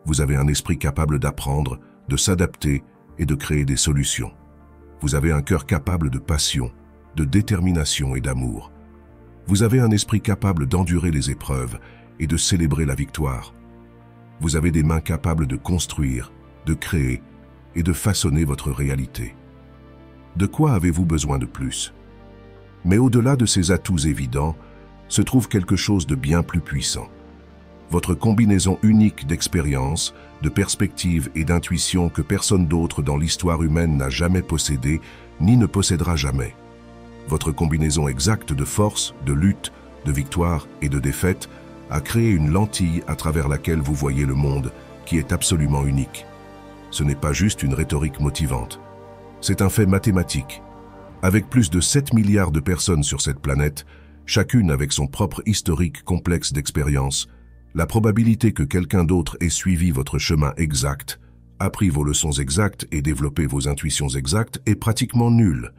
Vous avez un esprit capable d'apprendre, de s'adapter et de créer des solutions. Vous avez un cœur capable de passion, de détermination et d'amour. Vous avez un esprit capable d'endurer les épreuves et de célébrer la victoire. Vous avez des mains capables de construire, de créer et de façonner votre réalité. De quoi avez-vous besoin de plus? Mais au-delà de ces atouts évidents, se trouve quelque chose de bien plus puissant. Votre combinaison unique d'expérience, de perspective et d'intuition que personne d'autre dans l'histoire humaine n'a jamais possédée, ni ne possédera jamais. Votre combinaison exacte de force, de lutte, de victoire et de défaite a créé une lentille à travers laquelle vous voyez le monde, qui est absolument unique. Ce n'est pas juste une rhétorique motivante. C'est un fait mathématique. Avec plus de 7 milliards de personnes sur cette planète, chacune avec son propre historique complexe d'expérience, la probabilité que quelqu'un d'autre ait suivi votre chemin exact, appris vos leçons exactes et développé vos intuitions exactes est pratiquement nulle.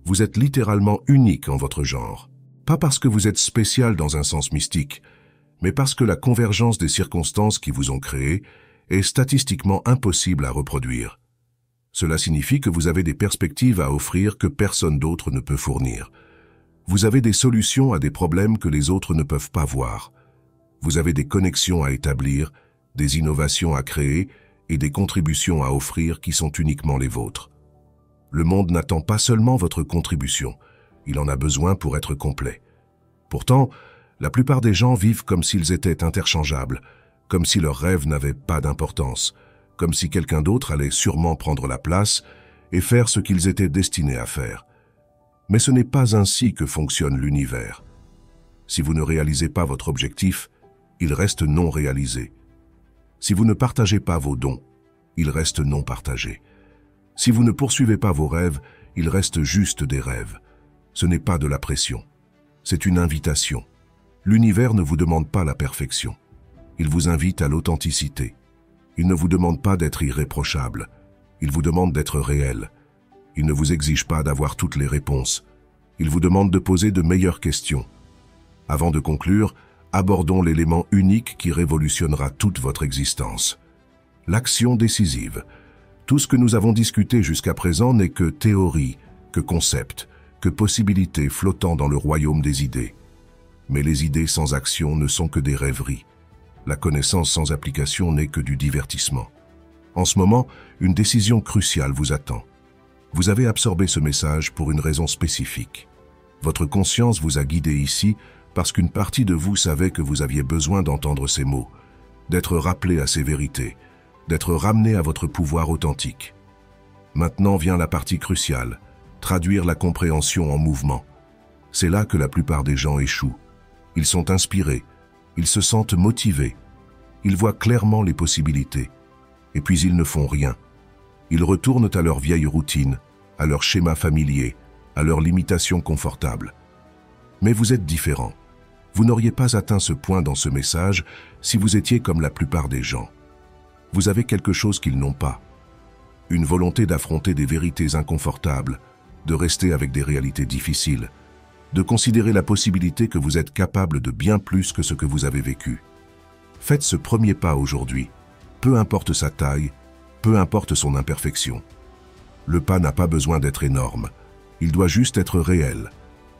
Vous êtes littéralement unique en votre genre. Pas parce que vous êtes spécial dans un sens mystique, mais parce que la convergence des circonstances qui vous ont créé est statistiquement impossible à reproduire. Cela signifie que vous avez des perspectives à offrir que personne d'autre ne peut fournir. Vous avez des solutions à des problèmes que les autres ne peuvent pas voir. Vous avez des connexions à établir, des innovations à créer et des contributions à offrir qui sont uniquement les vôtres. Le monde n'attend pas seulement votre contribution, il en a besoin pour être complet. Pourtant, la plupart des gens vivent comme s'ils étaient interchangeables, comme si leurs rêves n'avaient pas d'importance, comme si quelqu'un d'autre allait sûrement prendre la place et faire ce qu'ils étaient destinés à faire. Mais ce n'est pas ainsi que fonctionne l'univers. Si vous ne réalisez pas votre objectif, il reste non réalisé. Si vous ne partagez pas vos dons, il reste non partagé. Si vous ne poursuivez pas vos rêves, il reste juste des rêves. Ce n'est pas de la pression. C'est une invitation. L'univers ne vous demande pas la perfection. Il vous invite à l'authenticité. Il ne vous demande pas d'être irréprochable. Il vous demande d'être réel. Il ne vous exige pas d'avoir toutes les réponses. Il vous demande de poser de meilleures questions. Avant de conclure, abordons l'élément unique qui révolutionnera toute votre existence. L'action décisive. Tout ce que nous avons discuté jusqu'à présent n'est que théorie, que concept, que possibilité flottant dans le royaume des idées. Mais les idées sans action ne sont que des rêveries. La connaissance sans application n'est que du divertissement. En ce moment, une décision cruciale vous attend. Vous avez absorbé ce message pour une raison spécifique. Votre conscience vous a guidé ici parce qu'une partie de vous savait que vous aviez besoin d'entendre ces mots, d'être rappelé à ces vérités, d'être ramené à votre pouvoir authentique. Maintenant vient la partie cruciale, traduire la compréhension en mouvement. C'est là que la plupart des gens échouent. Ils sont inspirés, ils se sentent motivés, ils voient clairement les possibilités, et puis ils ne font rien. Ils retournent à leur vieille routine, à leur schéma familier, à leurs limitations confortables. Mais vous êtes différent. Vous n'auriez pas atteint ce point dans ce message si vous étiez comme la plupart des gens. Vous avez quelque chose qu'ils n'ont pas. Une volonté d'affronter des vérités inconfortables, de rester avec des réalités difficiles, de considérer la possibilité que vous êtes capable de bien plus que ce que vous avez vécu. Faites ce premier pas aujourd'hui, peu importe sa taille, peu importe son imperfection. Le pas n'a pas besoin d'être énorme, il doit juste être réel.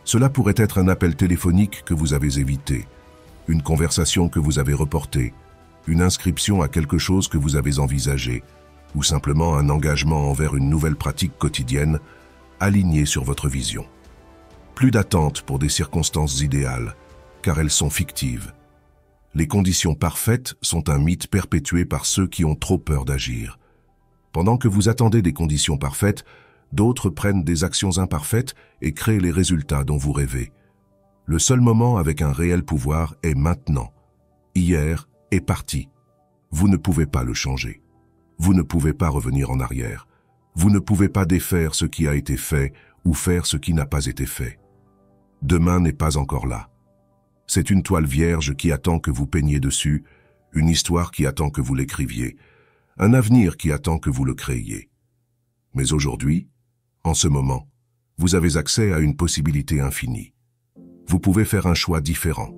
Cela pourrait être un appel téléphonique que vous avez évité, une conversation que vous avez reportée, une inscription à quelque chose que vous avez envisagé, ou simplement un engagement envers une nouvelle pratique quotidienne alignée sur votre vision. Plus d'attente pour des circonstances idéales, car elles sont fictives. Les conditions parfaites sont un mythe perpétué par ceux qui ont trop peur d'agir. Pendant que vous attendez des conditions parfaites, d'autres prennent des actions imparfaites et créent les résultats dont vous rêvez. Le seul moment avec un réel pouvoir est maintenant. Hier est parti. Vous ne pouvez pas le changer. Vous ne pouvez pas revenir en arrière. Vous ne pouvez pas défaire ce qui a été fait ou faire ce qui n'a pas été fait. Demain n'est pas encore là. C'est une toile vierge qui attend que vous peigniez dessus, une histoire qui attend que vous l'écriviez, un avenir qui attend que vous le créiez. Mais aujourd'hui, en ce moment, vous avez accès à une possibilité infinie. Vous pouvez faire un choix différent.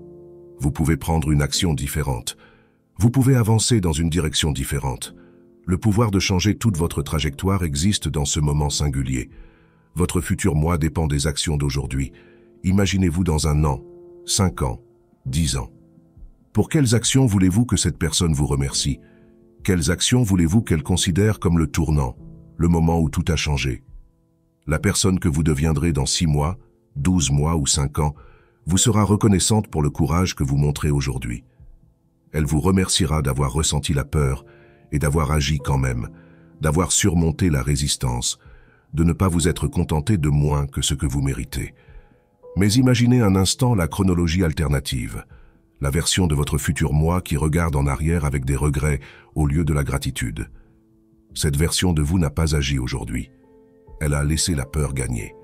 Vous pouvez prendre une action différente. Vous pouvez avancer dans une direction différente. Le pouvoir de changer toute votre trajectoire existe dans ce moment singulier. Votre futur moi dépend des actions d'aujourd'hui. Imaginez-vous dans 1 an, 5 ans, 10 ans. Pour quelles actions voulez-vous que cette personne vous remercie? Quelles actions voulez-vous qu'elle considère comme le tournant, le moment où tout a changé? La personne que vous deviendrez dans 6 mois, 12 mois ou 5 ans vous sera reconnaissante pour le courage que vous montrez aujourd'hui. Elle vous remerciera d'avoir ressenti la peur et d'avoir agi quand même, d'avoir surmonté la résistance, de ne pas vous être contenté de moins que ce que vous méritez. Mais imaginez un instant la chronologie alternative, la version de votre futur moi qui regarde en arrière avec des regrets au lieu de la gratitude. Cette version de vous n'a pas agi aujourd'hui. Elle a laissé la peur gagner.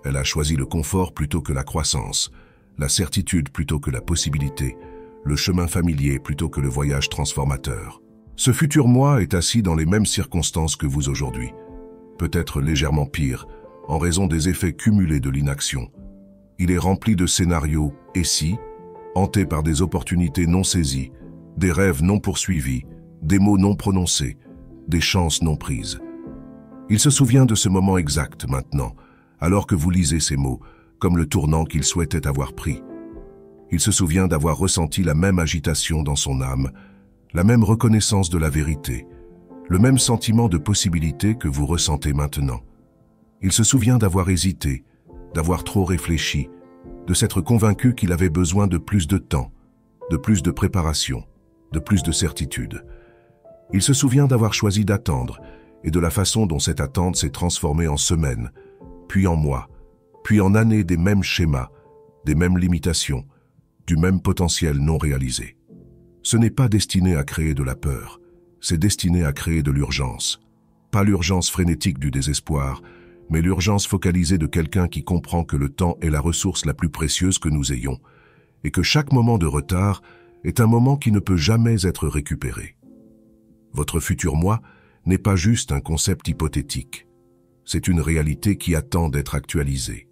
Elle a choisi le confort plutôt que la croissance, la certitude plutôt que la possibilité, le chemin familier plutôt que le voyage transformateur. Ce futur moi est assis dans les mêmes circonstances que vous aujourd'hui, peut-être légèrement pire, en raison des effets cumulés de l'inaction. Il est rempli de scénarios « et si », hanté par des opportunités non saisies, des rêves non poursuivis, des mots non prononcés, des chances non prises. Il se souvient de ce moment exact maintenant, alors que vous lisez ces mots, comme le tournant qu'il souhaitait avoir pris. Il se souvient d'avoir ressenti la même agitation dans son âme, la même reconnaissance de la vérité, le même sentiment de possibilité que vous ressentez maintenant. Il se souvient d'avoir hésité, d'avoir trop réfléchi, de s'être convaincu qu'il avait besoin de plus de temps, de plus de préparation, de plus de certitude. Il se souvient d'avoir choisi d'attendre et de la façon dont cette attente s'est transformée en semaines, puis en mois, puis en années des mêmes schémas, des mêmes limitations, du même potentiel non réalisé. Ce n'est pas destiné à créer de la peur, c'est destiné à créer de l'urgence. Pas l'urgence frénétique du désespoir, mais l'urgence focalisée de quelqu'un qui comprend que le temps est la ressource la plus précieuse que nous ayons, et que chaque moment de retard est un moment qui ne peut jamais être récupéré. Votre futur moi n'est pas juste un concept hypothétique. C'est une réalité qui attend d'être actualisée.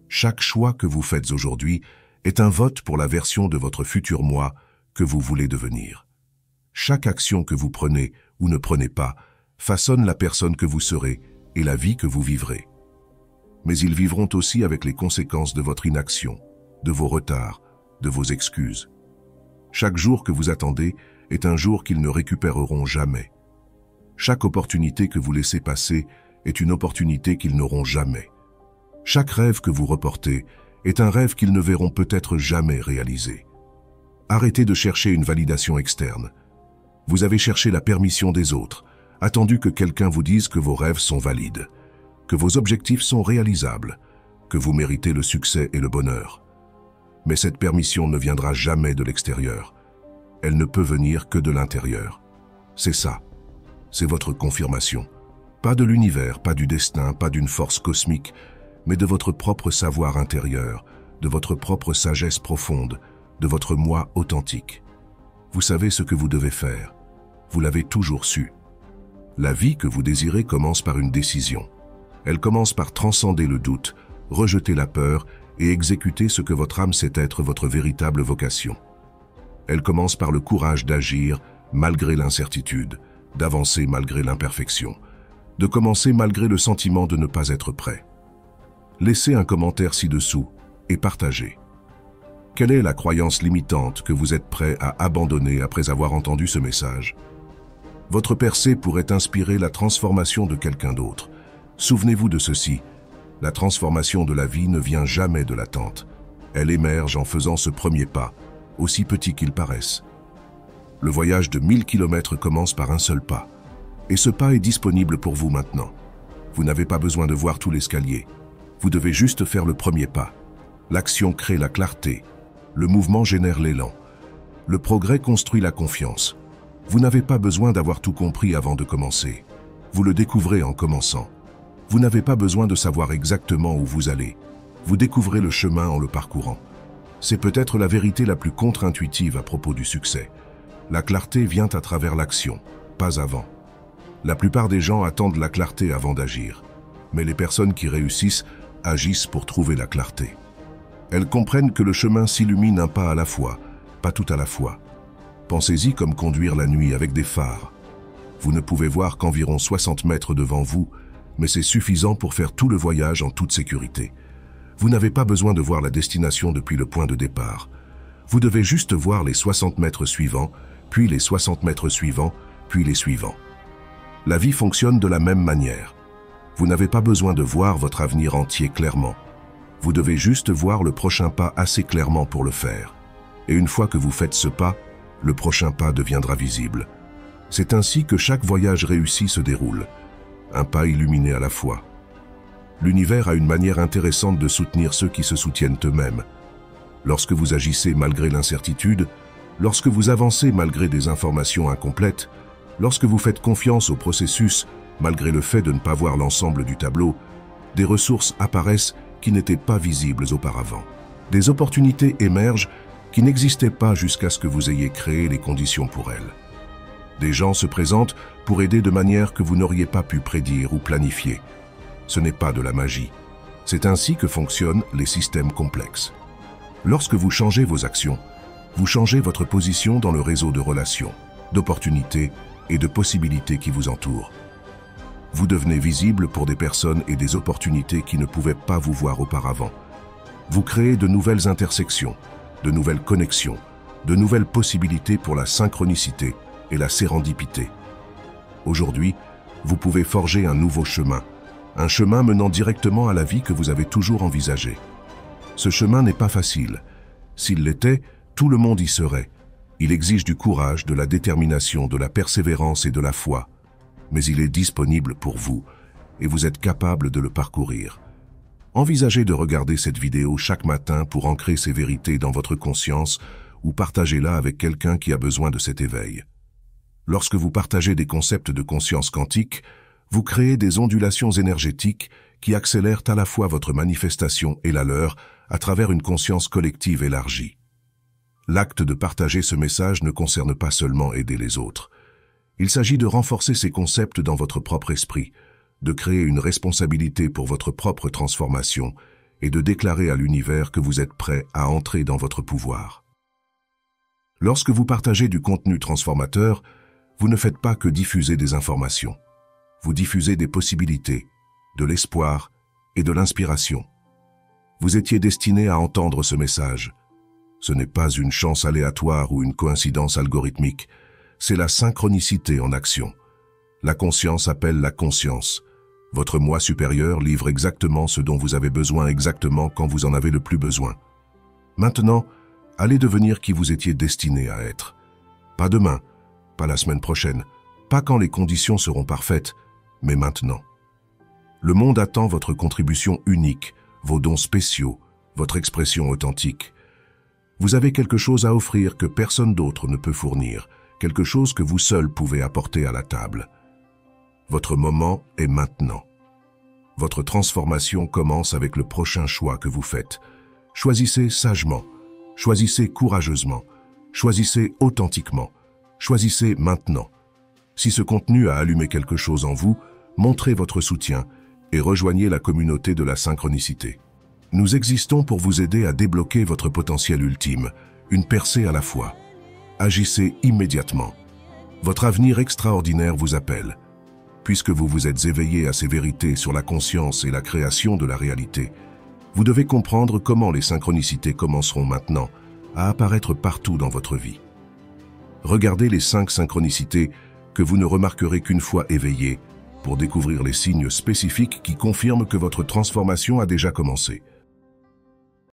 Chaque choix que vous faites aujourd'hui est un vote pour la version de votre futur moi que vous voulez devenir. Chaque action que vous prenez ou ne prenez pas façonne la personne que vous serez et la vie que vous vivrez. Mais ils vivront aussi avec les conséquences de votre inaction, de vos retards, de vos excuses. Chaque jour que vous attendez est un jour qu'ils ne récupéreront jamais. Chaque opportunité que vous laissez passer est une opportunité qu'ils n'auront jamais. Chaque rêve que vous reportez est un rêve qu'ils ne verront peut-être jamais réalisé. Arrêtez de chercher une validation externe. Vous avez cherché la permission des autres, attendu que quelqu'un vous dise que vos rêves sont valides, que vos objectifs sont réalisables, que vous méritez le succès et le bonheur. Mais cette permission ne viendra jamais de l'extérieur. Elle ne peut venir que de l'intérieur. C'est ça. C'est votre confirmation. Pas de l'univers, pas du destin, pas d'une force cosmique, mais de votre propre savoir intérieur, de votre propre sagesse profonde, de votre moi authentique. Vous savez ce que vous devez faire. Vous l'avez toujours su. La vie que vous désirez commence par une décision. Elle commence par transcender le doute, rejeter la peur et exécuter ce que votre âme sait être votre véritable vocation. Elle commence par le courage d'agir malgré l'incertitude, d'avancer malgré l'imperfection, de commencer malgré le sentiment de ne pas être prêt. Laissez un commentaire ci-dessous et partagez. Quelle est la croyance limitante que vous êtes prêt à abandonner après avoir entendu ce message? Votre percée pourrait inspirer la transformation de quelqu'un d'autre. Souvenez-vous de ceci, la transformation de la vie ne vient jamais de l'attente. Elle émerge en faisant ce premier pas, aussi petit qu'il paraisse. Le voyage de 1000 km commence par un seul pas. Et ce pas est disponible pour vous maintenant. Vous n'avez pas besoin de voir tout l'escalier. Vous devez juste faire le premier pas. L'action crée la clarté. Le mouvement génère l'élan. Le progrès construit la confiance. Vous n'avez pas besoin d'avoir tout compris avant de commencer. Vous le découvrez en commençant. Vous n'avez pas besoin de savoir exactement où vous allez. Vous découvrez le chemin en le parcourant. C'est peut-être la vérité la plus contre-intuitive à propos du succès. La clarté vient à travers l'action, pas avant. La plupart des gens attendent la clarté avant d'agir. Mais les personnes qui réussissent agissent pour trouver la clarté. Elles comprennent que le chemin s'illumine un pas à la fois, pas tout à la fois. Pensez-y comme conduire la nuit avec des phares. Vous ne pouvez voir qu'environ 60 mètres devant vous, mais c'est suffisant pour faire tout le voyage en toute sécurité. Vous n'avez pas besoin de voir la destination depuis le point de départ. Vous devez juste voir les 60 mètres suivants, puis les 60 mètres suivants, puis les suivants. La vie fonctionne de la même manière. Vous n'avez pas besoin de voir votre avenir entier clairement. Vous devez juste voir le prochain pas assez clairement pour le faire. Et une fois que vous faites ce pas, le prochain pas deviendra visible. C'est ainsi que chaque voyage réussi se déroule, un pas illuminé à la fois. L'univers a une manière intéressante de soutenir ceux qui se soutiennent eux-mêmes. Lorsque vous agissez malgré l'incertitude, lorsque vous avancez malgré des informations incomplètes, lorsque vous faites confiance au processus malgré le fait de ne pas voir l'ensemble du tableau, des ressources apparaissent qui n'étaient pas visibles auparavant. Des opportunités émergent qui n'existaient pas jusqu'à ce que vous ayez créé les conditions pour elles. Des gens se présentent pour aider de manière que vous n'auriez pas pu prédire ou planifier. Ce n'est pas de la magie. C'est ainsi que fonctionnent les systèmes complexes. Lorsque vous changez vos actions, vous changez votre position dans le réseau de relations, d'opportunités et de possibilités qui vous entourent. Vous devenez visible pour des personnes et des opportunités qui ne pouvaient pas vous voir auparavant. Vous créez de nouvelles intersections, de nouvelles connexions, de nouvelles possibilités pour la synchronicité et la sérendipité. Aujourd'hui, vous pouvez forger un nouveau chemin, un chemin menant directement à la vie que vous avez toujours envisagée. Ce chemin n'est pas facile. S'il l'était, tout le monde y serait. Il exige du courage, de la détermination, de la persévérance et de la foi. Mais il est disponible pour vous, et vous êtes capable de le parcourir. Envisagez de regarder cette vidéo chaque matin pour ancrer ces vérités dans votre conscience ou partagez-la avec quelqu'un qui a besoin de cet éveil. Lorsque vous partagez des concepts de conscience quantique, vous créez des ondulations énergétiques qui accélèrent à la fois votre manifestation et la leur à travers une conscience collective élargie. L'acte de partager ce message ne concerne pas seulement aider les autres. Il s'agit de renforcer ces concepts dans votre propre esprit, de créer une responsabilité pour votre propre transformation et de déclarer à l'univers que vous êtes prêt à entrer dans votre pouvoir. Lorsque vous partagez du contenu transformateur, vous ne faites pas que diffuser des informations. Vous diffusez des possibilités, de l'espoir et de l'inspiration. Vous étiez destiné à entendre ce message. Ce n'est pas une chance aléatoire ou une coïncidence algorithmique, c'est la synchronicité en action. La conscience appelle la conscience. Votre moi supérieur livre exactement ce dont vous avez besoin exactement quand vous en avez le plus besoin. Maintenant, allez devenir qui vous étiez destiné à être. Pas demain, pas la semaine prochaine, pas quand les conditions seront parfaites, mais maintenant. Le monde attend votre contribution unique, vos dons spéciaux, votre expression authentique. Vous avez quelque chose à offrir que personne d'autre ne peut fournir, quelque chose que vous seul pouvez apporter à la table. Votre moment est maintenant. Votre transformation commence avec le prochain choix que vous faites. Choisissez sagement, choisissez courageusement, choisissez authentiquement, choisissez maintenant. Si ce contenu a allumé quelque chose en vous, montrez votre soutien et rejoignez la communauté de la synchronicité. Nous existons pour vous aider à débloquer votre potentiel ultime, une percée à la fois. Agissez immédiatement. Votre avenir extraordinaire vous appelle. Puisque vous vous êtes éveillé à ces vérités sur la conscience et la création de la réalité, vous devez comprendre comment les synchronicités commenceront maintenant à apparaître partout dans votre vie. Regardez les 5 synchronicités que vous ne remarquerez qu'une fois éveillé pour découvrir les signes spécifiques qui confirment que votre transformation a déjà commencé.